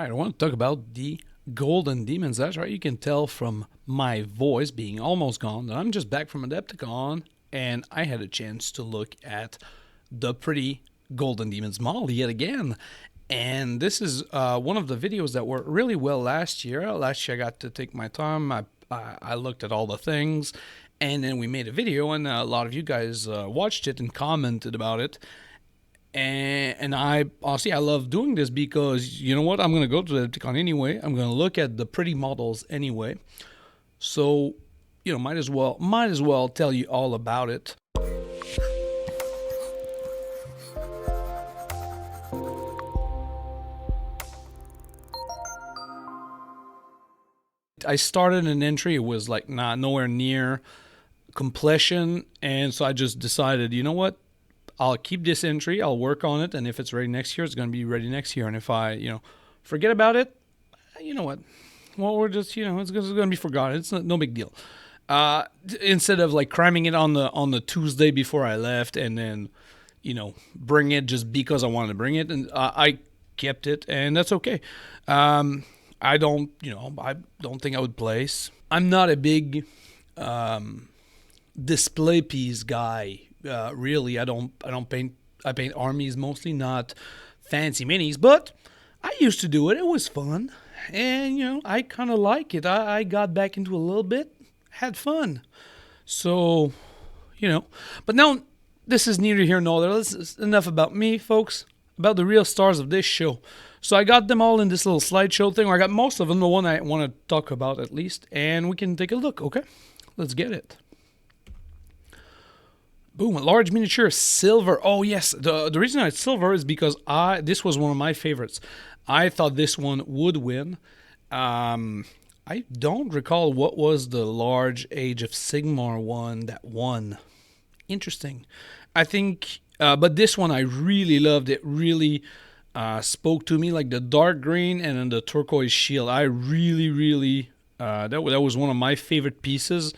Alright, I want to talk about the Golden Demons. That's right, you can tell from my voice being almost gone that I'm just back from Adepticon, and I had a chance to look at the pretty Golden Demons model yet again. And this is one of the videos that worked really well last year. Last year I got to take my time, I looked at all the things, and then we made a video, and a lot of you guys watched it and commented about it. And I honestly, I love doing this because, you know what, I'm going to go to the Adepticon anyway. I'm going to look at the pretty models anyway. So, you know, might as well tell you all about it. I started an entry, it was like nowhere near completion, and so I just decided, you know what, I'll keep this entry, I'll work on it, and if it's ready next year, it's going to be ready next year. And if I, forget about it, you know what? Well, we're just, it's going to be forgotten. It's no big deal. Instead of like cramming it on the Tuesday before I left, and then, bring it just because I wanted to bring it, and I kept it, and that's okay. I don't think I would place. I'm not a big display piece guy. Really, I paint armies mostly, not fancy minis, but I used to do it. It was fun, and I kind of like it. I got back into a little bit, had fun. So, but now this is neither here nor there. This is enough about me, folks. About the real stars of this show. So I got them all in this little slideshow thing, or I got most of them, the one I want to talk about at least, and we can take a look. Okay, let's get it. Boom, a large miniature silver. Oh yes, the reason it's silver is because this was one of my favorites. I thought this one would win. I don't recall what was the large Age of Sigmar one that won. Interesting. I think, but this one I really loved. It really spoke to me, like the dark green and then the turquoise shield. I really that was one of my favorite pieces.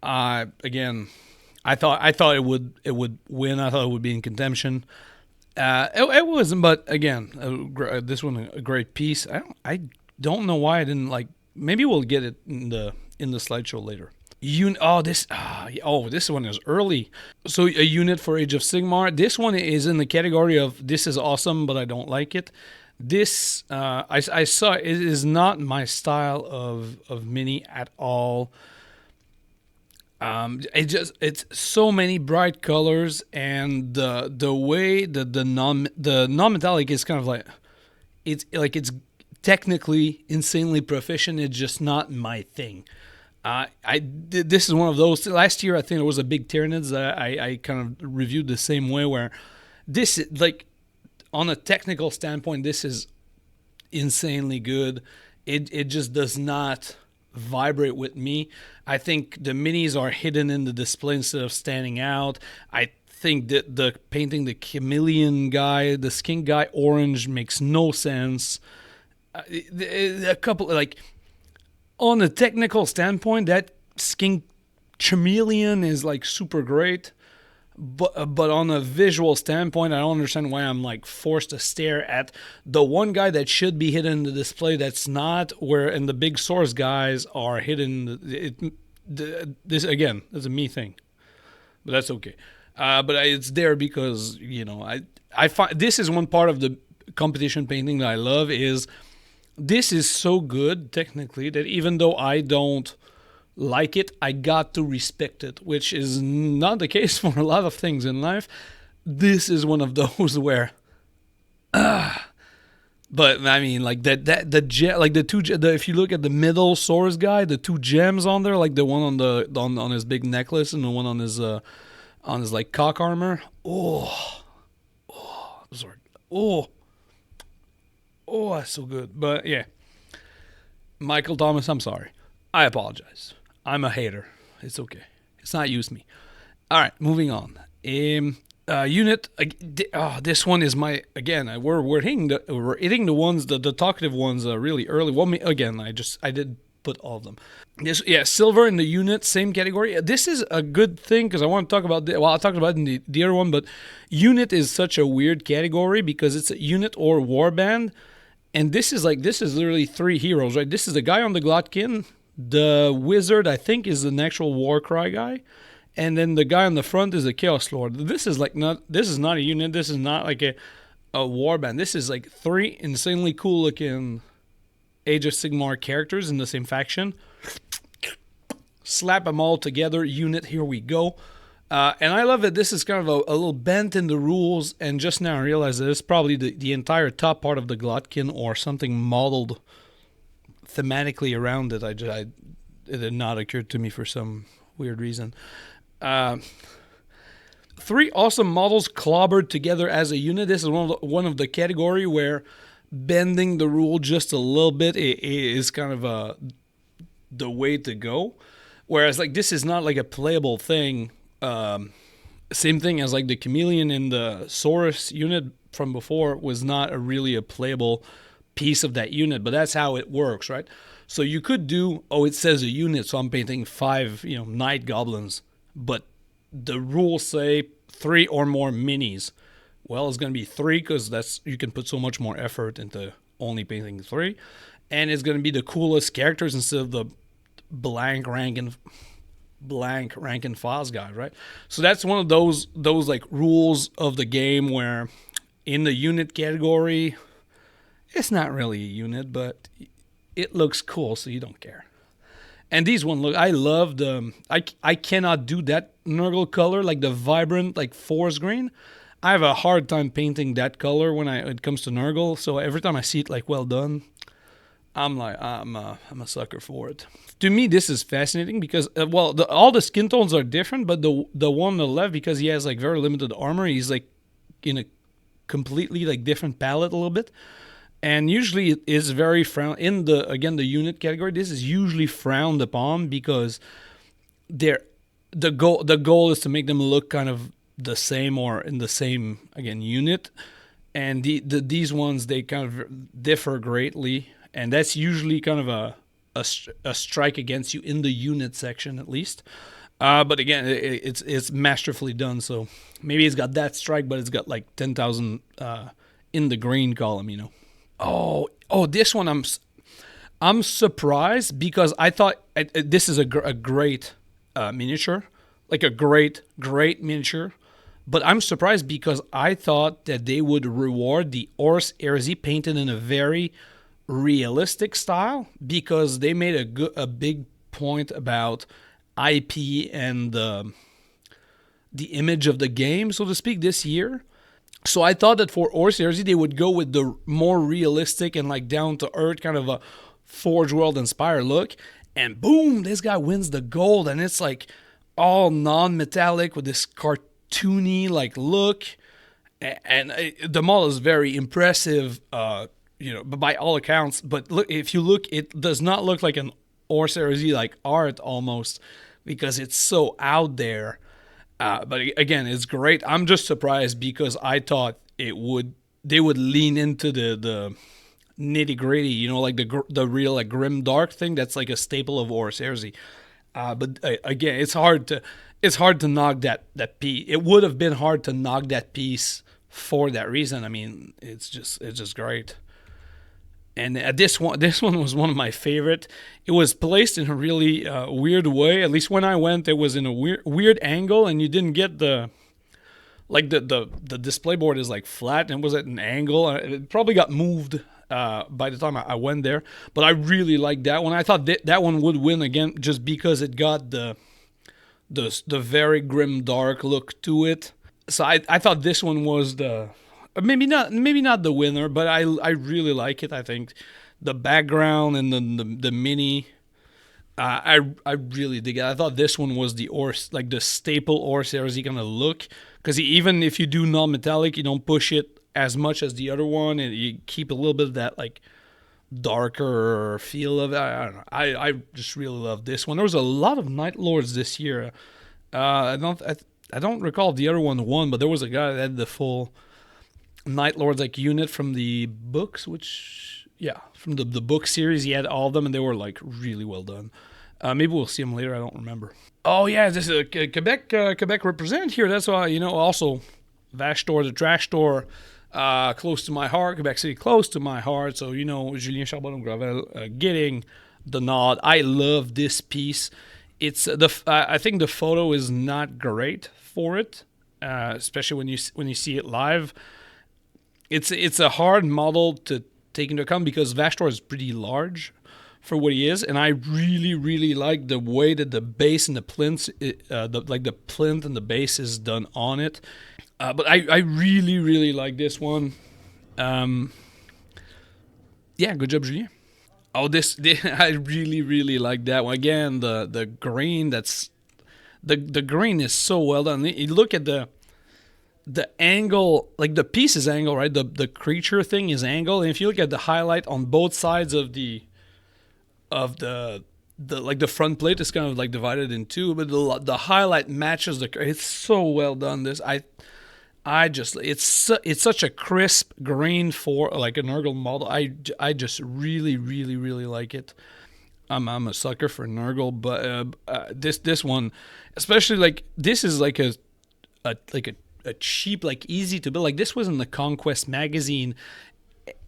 Again, I thought it would win. I thought it would be in contention. It wasn't, but again, this one a great piece. I don't know why I didn't like. Maybe we'll get it in the slideshow later. This one is early. So a unit for Age of Sigmar. This one is in the category of this is awesome, but I don't like it. This I saw it is not my style of mini at all. It's so many bright colors, and the way that the non-metallic is kind of like it's technically insanely proficient. It's just not my thing. This is one of those. Last year, I think it was a big Tyranids that I kind of reviewed the same way, where this, like, on a technical standpoint, this is insanely good. It just does not vibrate with me. I think the minis are hidden in the display instead of standing out. I think that the painting the chameleon guy, the skin guy orange makes no sense. A couple, like, on a technical standpoint, that skin chameleon is like super great, but on a visual standpoint, I don't understand why I'm like forced to stare at the one guy that should be hidden in the display that's not, and the big source guys are hidden. This again is a me thing, but that's okay. But it's there because I find this is one part of the competition painting that I love is. This is so good, technically, that even though I don't like it, I got to respect it, which is not the case for a lot of things in life. This is one of those where, but I mean, like if you look at the middle source guy, the two gems on there, like the one on his big necklace and the one on his like cock armor. Oh, that's so good. But yeah, Michael Thomas, I'm sorry. I apologize. I'm a hater. It's okay. It's not use me. All right, moving on. Unit. This one is my again. We're hitting the ones, the talkative ones really early. Well, again, I did put all of them. Silver in the unit, same category. This is a good thing because I want to talk about. I talked about it in the other one, but unit is such a weird category because it's a unit or warband. And this is literally three heroes, right? This is the guy on the Glotkin. The wizard, I think, is an actual Warcry guy. And then the guy on the front is a Chaos Lord. This is not a unit. This is not like a warband. This is like three insanely cool looking Age of Sigmar characters in the same faction. Slap them all together. Unit, here we go. And I love it. This is kind of a little bent in the rules. And just now I realized that it's probably the entire top part of the Glotkin or something modeled thematically around it. It had not occurred to me for some weird reason. Three awesome models clobbered together as a unit. This is one of the category where bending the rule just a little bit is kind of the way to go. Whereas like this is not like a playable thing. Same thing as like the chameleon in the Saurus unit from before was not really a playable piece of that unit, but that's how it works, right? So you could do, it says a unit, so I'm painting 5, night goblins, but the rules say 3 or more minis. Well, it's going to be 3 because you can put so much more effort into only painting 3, and it's going to be the coolest characters instead of the blank rank and files guy, right? So that's one of those like rules of the game where in the unit category, it's not really a unit, but it looks cool, so you don't care. And these one look, I love I cannot do that Nurgle color, like the vibrant, like forest green. I have a hard time painting that color when it comes to Nurgle. So every time I see it like well done, I'm a sucker for it. To me, this is fascinating because all the skin tones are different, but the one on the left, because he has like very limited armor, he's like in a completely like different palette a little bit. And usually it is very frowned in the unit category. This is usually frowned upon because the goal is to make them look kind of the same or in the same unit. And these ones, they kind of differ greatly, and that's usually kind of a strike against you in the unit section at least. But again, it's masterfully done. So maybe it's got that strike, but it's got like 10,000 in the green column, Oh, this one I'm surprised because I thought this is a great miniature, like a great miniature. But I'm surprised because I thought that they would reward the Horus Heresy painted in a very realistic style because they made a big point about IP and the image of the game, so to speak, this year. So I thought that for Horus Heresy, they would go with the more realistic and like down-to-earth kind of a Forge World inspired look. And boom, this guy wins the gold. And it's like all non-metallic with this cartoony like look. And the model is very impressive, by all accounts. But look, if you look, it does not look like an Horus Heresy like art almost because it's so out there. But again, it's great. I'm just surprised because I thought they would lean into the nitty gritty, like the real like grim dark thing. That's like a staple of Horus Heresy. But again, it's hard to knock that piece. It would have been hard to knock that piece for that reason. I mean, it's just great. And this one was one of my favorite. It was placed in a really weird way. At least when I went, it was in a weird angle, and you didn't get the display board is like flat and it was at an angle. It probably got moved by the time I went there. But I really liked that one. I thought that one would win again just because it got the very grim dark look to it. So I thought this one was maybe not the winner, but I really like it. I think the background and the mini, I really dig it. I thought this one was the staple Horus Heresy kind of look, because even if you do non-metallic, you don't push it as much as the other one, and you keep a little bit of that like darker feel of it. I don't know. I just really love this one. There was a lot of Night Lords this year. I don't recall if the other one won, but there was a guy that had the full Night Lords like unit from the books, from the book series. He had all of them, and they were like really well done. Maybe we'll see them later. I don't remember. Oh yeah, this is Quebec represent here. That's why also Vash Store, the trash store. close to my heart. Quebec City, close to my heart. So Julien Charbonneau-Gravel getting the nod. I love this piece. It's I think the photo is not great for it, especially when you see it live. It's a hard model to take into account because Vashtor is pretty large for what he is, and I really like the way that the base and the plinth, the plinth and the base is done on it. But I really like this one. Yeah, good job, Julien. Oh, I really like that one. Again, the grain the grain is so well done. You look at the angle, like the piece is angle, right? The creature thing is angle, and if you look at the highlight on both sides of the like the front plate is kind of like divided in two, but the highlight matches it's so well done. I just it's such a crisp grain for like a Nurgle model. I just really like it. I'm a sucker for Nurgle, but this one, especially like this is like a cheap, like easy to build. Like this was in the Conquest magazine,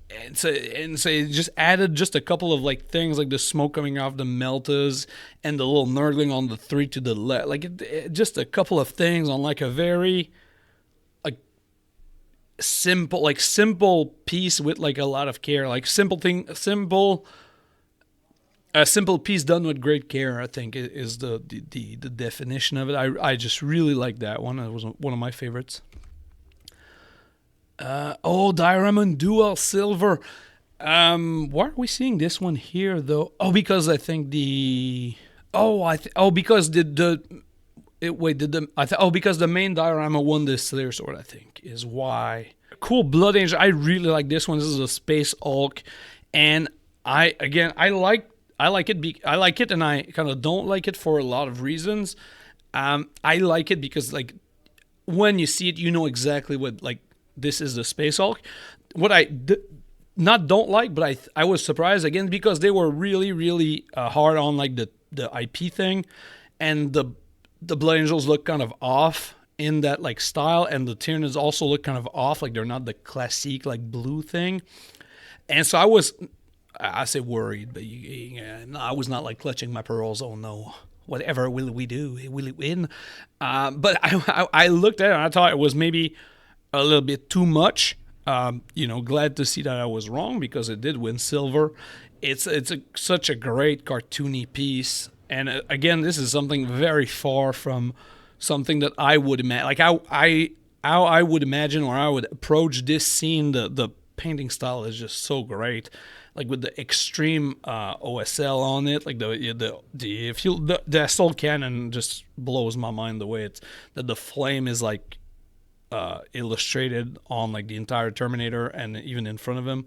and so it just added just a couple of like things like the smoke coming off the meltas and the little Nurgling on the 3 to the left. Like just a couple of things on like a very simple piece with like a lot of care, like a simple piece done with great care, I think is the definition of it. I just really like that one. It was one of my favorites. Diorama Dual Silver. Why are we seeing this one here though? Oh, because I think because because the main diorama won this Slayer Sword, I think, is why. Cool Blood Angel. I really like this one. This is a Space Hulk, and I like it. I like it, and I kind of don't like it for a lot of reasons. I like it because like when you see it, you know exactly what like this is the Space Hulk. What I not don't like, but I was surprised again because they were really hard on like the IP thing, and the Blood Angels look kind of off in that like style, and the Tyranids also look kind of off, like they're not the classic like blue thing. And so I say worried, but I was not like clutching my pearls. Oh no, whatever will we do? Will it win? But I looked at it and I thought it was maybe a little bit too much. Glad to see that I was wrong because it did win silver. It's such a great cartoony piece. And again, this is something very far from something that I would imagine. Like how I would imagine or I would approach this scene. The painting style is just so great, like with the extreme OSL on it. Like the assault cannon just blows my mind the way it's that the flame is like illustrated on like the entire Terminator and even in front of him.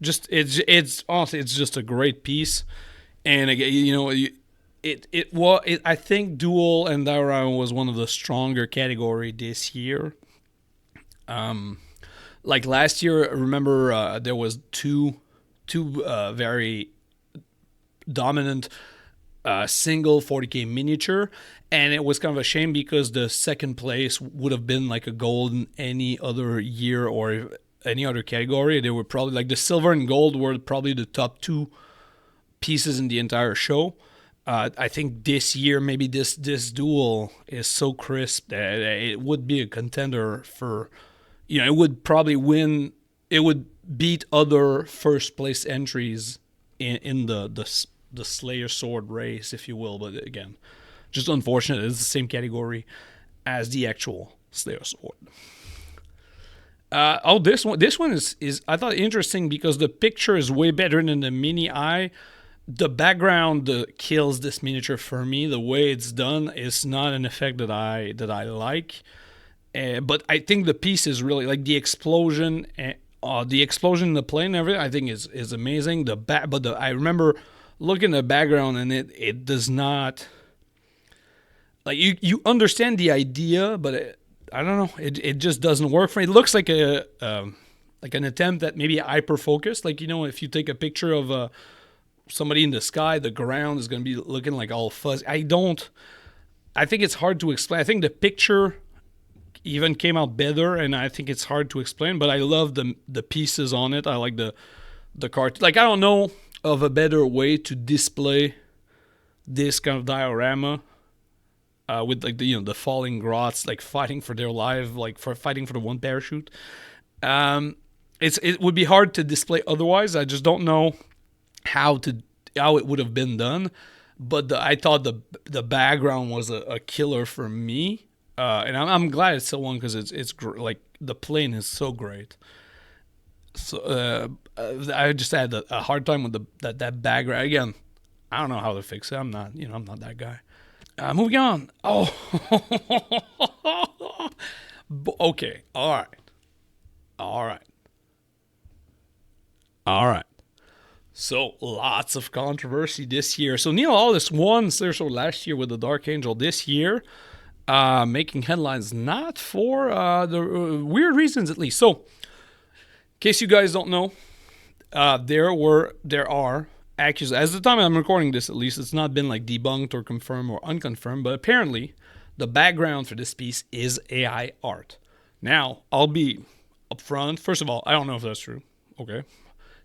Just it's honestly it's just a great piece. And again, I think dual and diorama was one of the stronger category this year. Like last year, remember there was two very dominant single 40K miniature, and it was kind of a shame because the second place would have been like a gold in any other year or any other category. They were probably like the silver and gold were probably the top two pieces in the entire show. I think this year, maybe this duel is so crisp that it would be a contender for, it would probably win. It would beat other first place entries in the Slayer Sword race, if you will. But again, just unfortunate. It's the same category as the actual Slayer Sword. This one is I thought interesting because the picture is way better than the mini eye. The background kills this miniature for me. The way it's done is not an effect that I like. But I think the piece is really like the explosion in the plane and everything. I think is amazing. I remember looking at the background and it does not like you understand the idea, but I don't know. It just doesn't work for me. It looks like an attempt at maybe hyper focus. Like if you take a picture of somebody in the sky, the ground is going to be looking like all fuzzy. I think it's hard to explain. I think the picture even came out better, and I think it's hard to explain. But I love the pieces on it. I like the cart. Like I don't know of a better way to display this kind of diorama with like the falling grots like fighting for their life, like for fighting for the one parachute. It would be hard to display otherwise. I just don't know how it would have been done. But I thought the background was a killer for me, and I'm glad it's still one because like the plane is so great. So I just had a hard time with that background again. I don't know how to fix it. I'm not that guy. Moving on. Oh, okay. All right. All right. All right. So lots of controversy this year. So Neil Aldis won Slaughterhouse last year with the Dark Angel. This year, making headlines not for the weird reasons at least. So, in case you guys don't know, there are accusations. As the time I'm recording this, at least it's not been like debunked or confirmed or unconfirmed. But apparently, the background for this piece is AI art. Now, I'll be upfront. First of all, I don't know if that's true. Okay.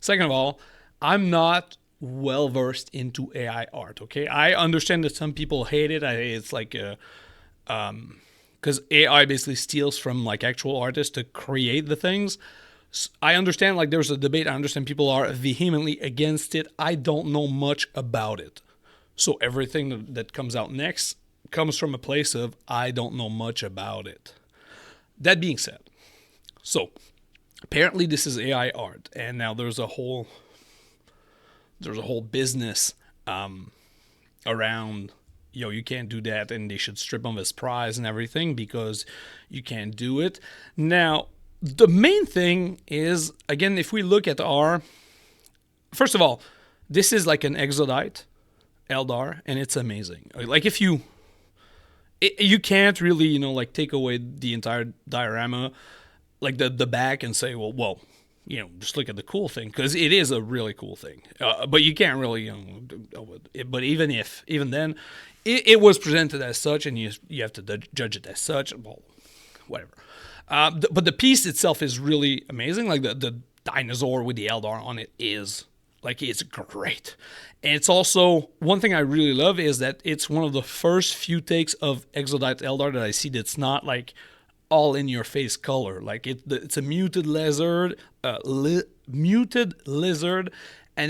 Second of all, I'm not well versed into AI art. Okay, I understand that some people hate it. It's like because AI basically steals from like actual artists to create the things. I understand like there's a debate. I understand people are vehemently against it. I don't know much about it, so everything that comes out next comes from a place of I don't know much about it. That being said, so apparently this is AI art, and now there's a whole business around, you can't do that, and they should strip him of his prize and everything because you can't do it. Now, the main thing is, again, if we look at first of all, this is like an Exodite Eldar, and it's amazing. Like if you can't really, like take away the entire diorama, like the back, and say, well, just look at the cool thing, because it is a really cool thing. But you can't really, but even then, it was presented as such, and you have to judge it as such. Well, whatever. But the piece itself is really amazing. Like the dinosaur with the Eldar on it is like, it's great. And it's also, one thing I really love is that it's one of the first few takes of Exodite Eldar that I see that's not like all in your face color. Like it's a muted lizard, and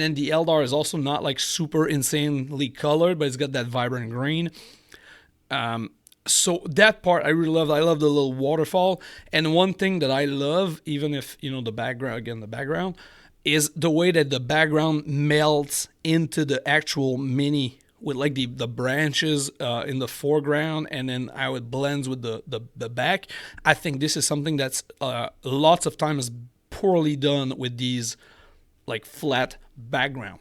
then the Eldar is also not like super insanely colored, but it's got that vibrant green. So that part I really love. I love the little waterfall. And one thing that I love, even if the background is the way that the background melts into the actual mini, with like the branches in the foreground, and then how it blends with the back. I think this is something that's lots of times poorly done with these like flat background.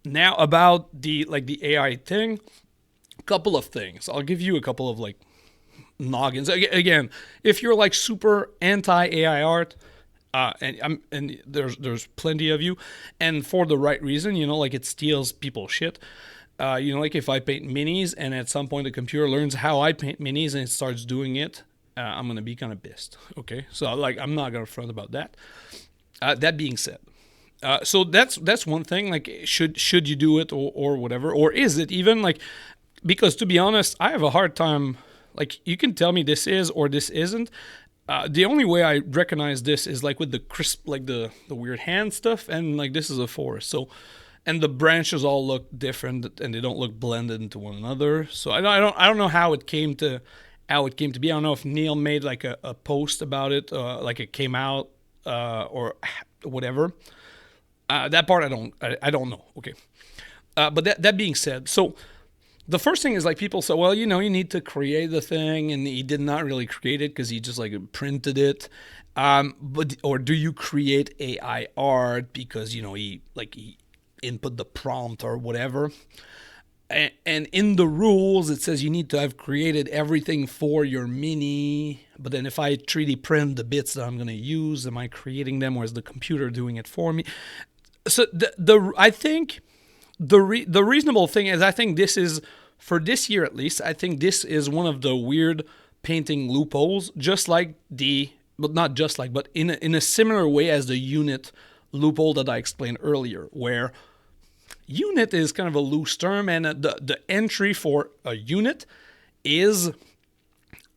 Now about the AI thing, couple of things. I'll give you a couple of like noggins. Again, if you're like super anti AI art, and there's plenty of you, and for the right reason, like it steals people's shit. Like if I paint minis and at some point the computer learns how I paint minis and it starts doing it, I'm going to be kind of pissed. Okay. So like, I'm not going to front about that. That being said, so that's one thing, like, should you do it or whatever, or is it even like, because to be honest, I have a hard time, like, you can tell me this is or this isn't. The only way I recognize this is like with the crisp, like the weird hand stuff, and like this is a forest. So, and the branches all look different and they don't look blended into one another. So I don't know how it came to be. I don't know if Neil made like a post about it, like it came out or whatever. That part I don't know. Okay, but that being said, so the first thing is like people say, well, you need to create the thing, and he did not really create it because he just like printed it. Or do you create AI art because he input the prompt or whatever? And in the rules it says you need to have created everything for your mini. But then if I 3D print the bits that I'm going to use, am I creating them, or is the computer doing it for me? So I think the reasonable thing is, I think this is, for this year at least, I think this is one of the weird painting loopholes, just like but not just like, but in a similar way as the unit loophole that I explained earlier, where unit is kind of a loose term, and the entry for a unit is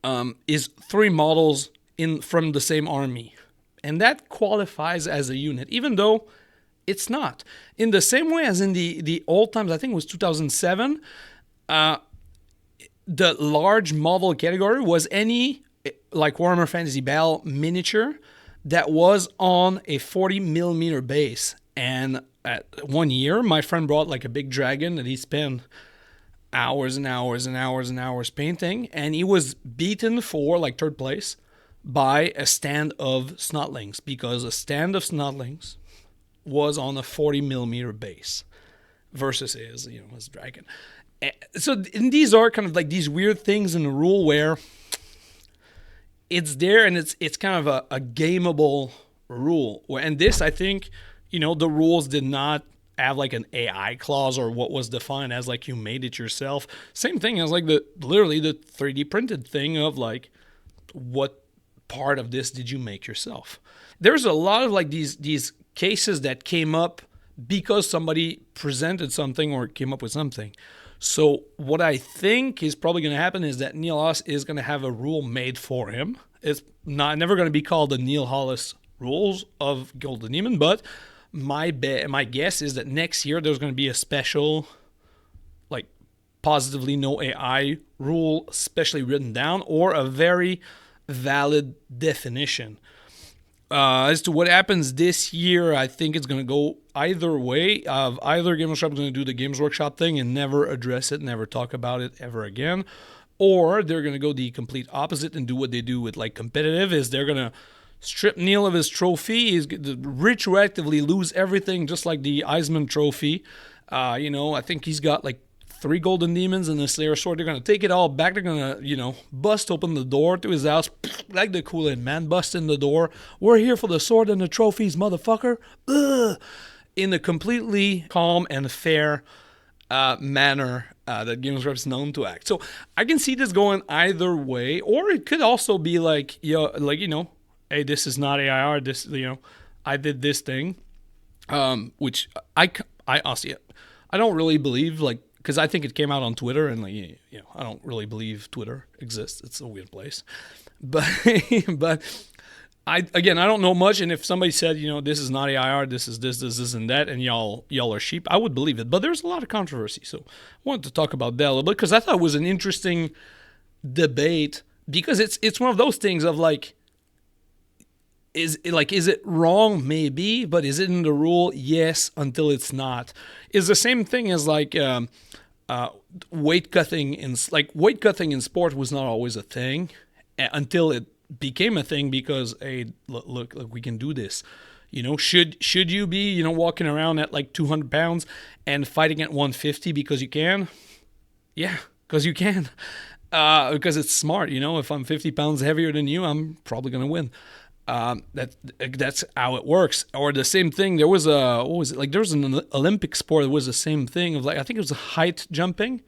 3 models from the same army, and that qualifies as a unit, even though it's not. In the same way as in the old times, I think it was 2007, the large model category was any, like Warhammer Fantasy Battle miniature that was on a 40 millimeter base. And at 1 year, my friend brought like a big dragon that he spent hours and hours and hours and hours painting, and he was beaten for like 3rd place by a stand of snotlings, because a stand of snotlings was on a 40 millimeter base versus his dragon. So these are kind of like these weird things in the rule where it's there, and it's kind of a gameable rule. And this, I think, the rules did not have like an AI clause or what was defined as like you made it yourself. Same thing as like literally the 3D printed thing of like, what part of this did you make yourself? There's a lot of like these cases that came up because somebody presented something or came up with something. So what I think is probably going to happen is that Neil Hollis is going to have a rule made for him. It's never going to be called the Neil Hollis rules of Golden Demon, but my guess is that next year there's going to be a special, like, positively no AI rule, specially written down, or a very valid definition. As to what happens this year, I think it's going to go either way. Either Games Workshop is going to do the Games Workshop thing and never address it, never talk about it ever again, or they're going to go the complete opposite and do what they do with like competitive, is they're going to strip Neil of his trophy. He's going to retroactively lose everything, just like the Eisman trophy. I think he's got like 3 golden demons and the Slayer sword. They're going to take it all back. They're going to, bust open the door to his house, like the Kool-Aid Man, bust in the door. We're here for the sword and the trophies, motherfucker. Ugh. In a completely calm and fair manner that Games Workshop is known to act. So I can see this going either way, or it could also be like, hey, this is not AIR. This, I did this thing, which I honestly, I don't really believe, like, because I think it came out on Twitter, and like, I don't really believe Twitter exists. It's a weird place, but I don't know much. And if somebody said, this is not AIR, this is this, and that, and y'all are sheep, I would believe it. But there's a lot of controversy, so I wanted to talk about that a little bit, because I thought it was an interesting debate, because it's one of those things of like, is it wrong? Maybe, but is it in the rule? Yes, until it's not. It's the same thing as like weight cutting in sport was not always a thing until it became a thing, because hey, look, we can do this. Should you be walking around at like 200 pounds and fighting at 150 because you can? Yeah, because you can. Because it's smart. If I'm 50 pounds heavier than you, I'm probably gonna win. That's how it works. Or the same thing, there was there was an Olympic sport that was the same thing of like, I think it was height jumping,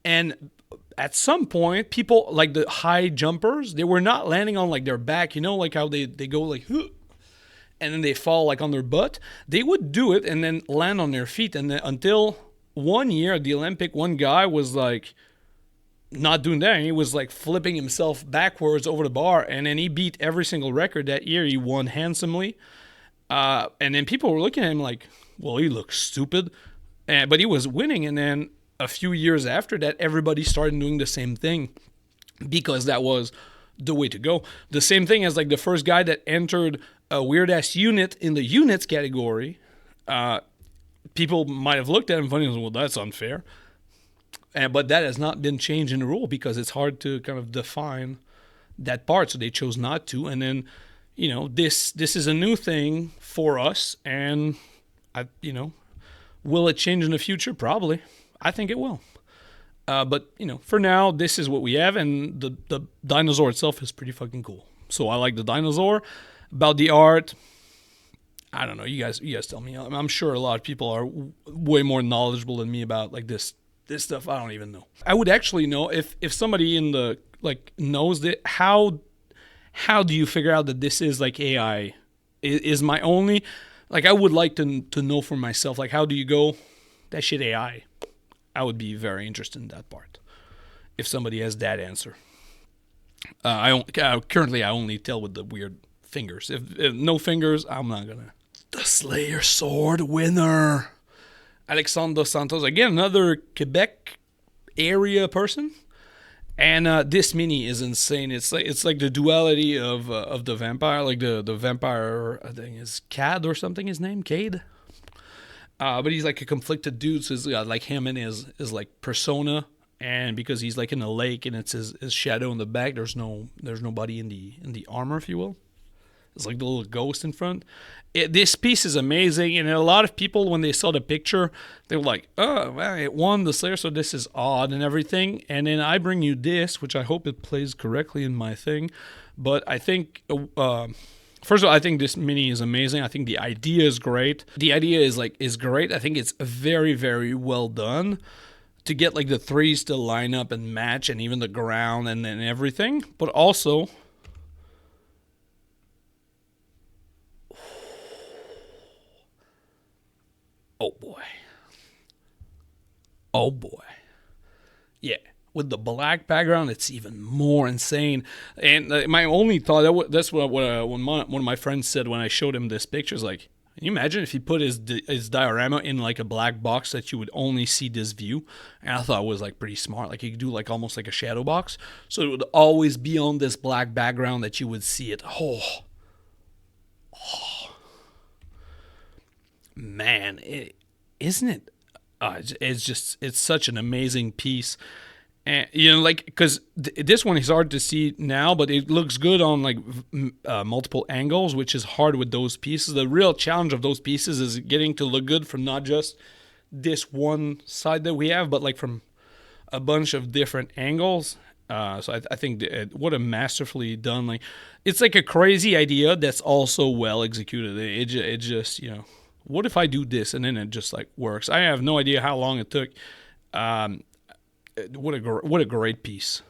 and at some point people, like the high jumpers, they were not landing on like their back, like how they go like, and then they fall like on their butt. They would do it and then land on their feet, and then until 1 year at the Olympic, one guy was like not doing that, and he was like flipping himself backwards over the bar, and then he beat every single record that year. He won handsomely, and then people were looking at him like, well, he looks stupid, but he was winning. And then a few years after that, everybody started doing the same thing, because that was the way to go. The same thing as like the first guy that entered a weird ass unit in the units category. People might have looked at him funny and said, well, that's unfair. But that has not been changed in the rule, because it's hard to kind of define that part. So they chose not to. And then, this is a new thing for us. And, will it change in the future? Probably. I think it will. But, for now, this is what we have. And the dinosaur itself is pretty fucking cool. So I like the dinosaur. About the art, I don't know. You guys tell me. I'm sure a lot of people are way more knowledgeable than me about like this stuff. I don't even know. I would actually know if somebody in the like knows that, how do you figure out that this is like AI? Is my only, like, I would like to know for myself, like, how do you go, that shit AI? I would be very interested in that part if somebody has that answer. Currently I only tell with the weird fingers. If no fingers, I'm not gonna. The Slayer Sword winner, Alexandre Dos Santos, again another Quebec area person. And this mini is insane. It's like the duality of the vampire, like the vampire. I think is Cad or something. His name Cade. But he's like a conflicted dude. So it's like him and his like persona, and because he's like in a lake and it's his shadow in the back. There's nobody in the armor, if you will. It's like the little ghost in front. This piece is amazing, and a lot of people, when they saw the picture, they were like, "Oh, well, it won the Slayer, so this is odd and everything." And then I bring you this, which I hope it plays correctly in my thing. But I think, first of all, I think this mini is amazing. I think the idea is great. The idea is great. I think it's very, very well done to get like the threes to line up and match, and even the ground and everything. But also, oh boy. Oh boy. Yeah. With the black background, it's even more insane. And my only thought, that's what when one of my friends said when I showed him this picture, is like, can you imagine if he put his diorama in like a black box that you would only see this view? And I thought it was like pretty smart. Like, you could do like almost like a shadow box. So it would always be on this black background that you would see it. Oh. Man, isn't it? It's such an amazing piece, and like, because this one is hard to see now, but it looks good on like multiple angles, which is hard with those pieces. The real challenge of those pieces is getting to look good from not just this one side that we have, but like from a bunch of different angles. So I think what a masterfully done, like, it's like a crazy idea that's also well executed. It just what if I do this, and then it just like works. I have no idea how long it took. What a great piece.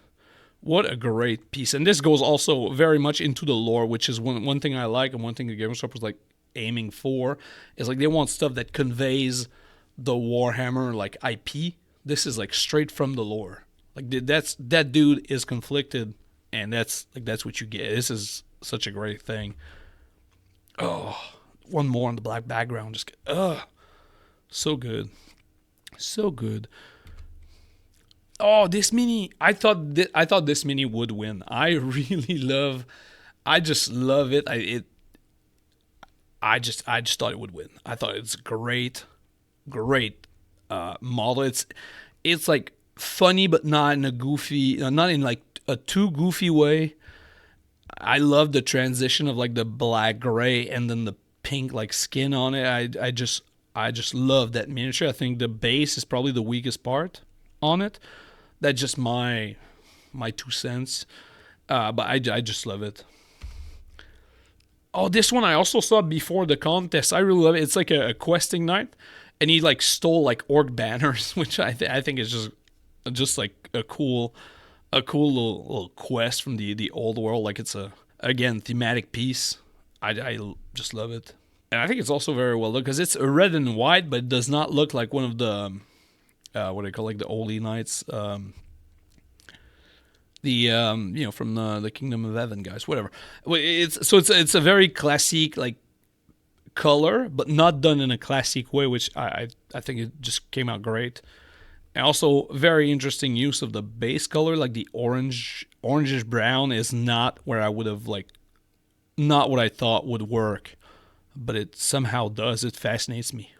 What a great piece. And this goes also very much into the lore, which is one thing I like, and one thing the Game Shop was like aiming for, is like they want stuff that conveys the Warhammer like IP. This is like straight from the lore. Like, that dude is conflicted, and that's what you get. This is such a great thing. Oh, one more on the black background. Just so good. So good. Oh, this mini, I thought this mini would win. I just love it. I just thought it would win. I thought it's great model. It's like funny, but not in a goofy, not in like a too goofy way. I love the transition of like the black gray and then the pink like skin on it. I just love that miniature. I think the base is probably the weakest part on it. That's just my 2 cents. But I just love it. Oh, this one I also saw before the contest. I really love it. It's like a questing night, and he like stole like orc banners, which I think is just like a cool little quest from the old world. Like, it's a, again, thematic piece. I just love it. And I think it's also very well done because it's a red and white, but it does not look like one of the what do they call, like the Holy Knights, from the Kingdom of Heaven guys, whatever. It's a very classic like color, but not done in a classic way, which I think it just came out great. And also very interesting use of the base color, like the orangish brown is not where I would have like, not what I thought would work, but it somehow does. It fascinates me.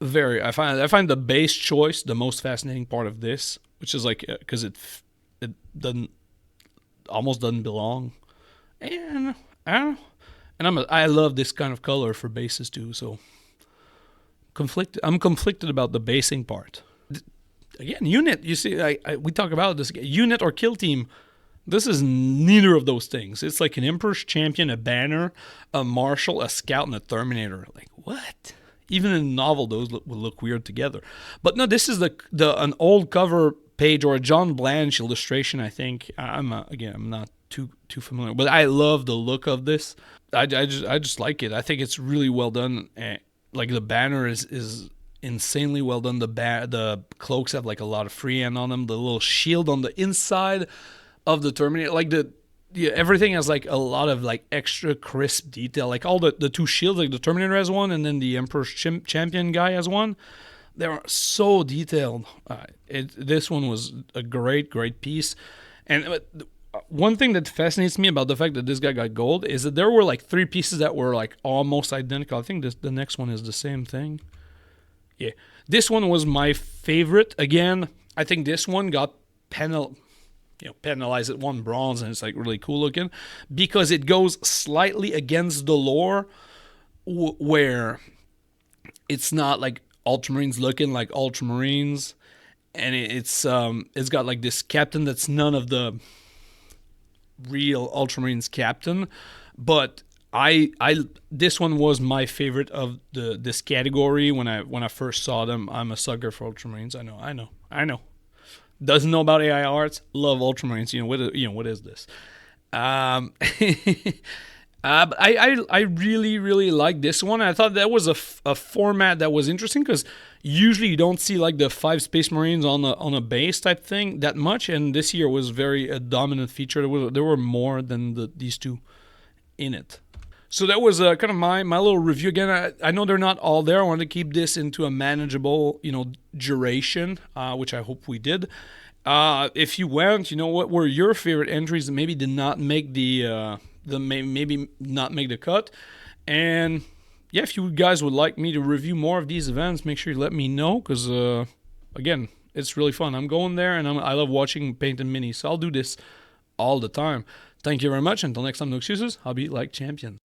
I find the base choice the most fascinating part of this, which is like, because it almost doesn't belong, and I don't know. And I love this kind of color for bases too. So I'm conflicted about the basing part. Again, unit. You see, we talk about this unit or kill team. This is neither of those things. It's like an Emperor's Champion, a Banner, a Marshal, a Scout, and a Terminator. Like, what? Even in a novel, those would look weird together. But no, this is an old cover page or a John Blanche illustration. I think again, I'm not too familiar, but I love the look of this. I just like it. I think it's really well done. Like the banner is insanely well done. The cloaks have like a lot of freehand on them. The little shield on the inside of the Terminator, like everything has like a lot of like extra crisp detail. Like all the two shields, like the Terminator has one, and then the Emperor's Champion guy has one. They are so detailed. This one was a great piece. And one thing that fascinates me about the fact that this guy got gold is that there were like 3 pieces that were like almost identical. I think the next one is the same thing. Yeah, this one was my favorite. Again, I think this one got penalized at 1 bronze, and it's like really cool looking because it goes slightly against the lore where it's not like Ultramarines looking like Ultramarines, and it's got like this captain that's none of the real Ultramarines captain, but I this one was my favorite of this category when I first saw them. I'm a sucker for Ultramarines. I know. Doesn't know about AI arts, love Ultramarines. What is this? But I really like this one. I thought that was a format that was interesting because usually you don't see like the 5 Space Marines on a base type thing that much, and this year was very a dominant feature. There were more than these 2 in it. So that was kind of my little review. Again, I know they're not all there. I wanted to keep this into a manageable duration, which I hope we did. If you went, what were your favorite entries that maybe did not make maybe not make the cut? And yeah, if you guys would like me to review more of these events, make sure you let me know because again, it's really fun. I'm going there and I love watching paint and mini, so I'll do this all the time. Thank you very much. Until next time, no excuses. I'll be like champion.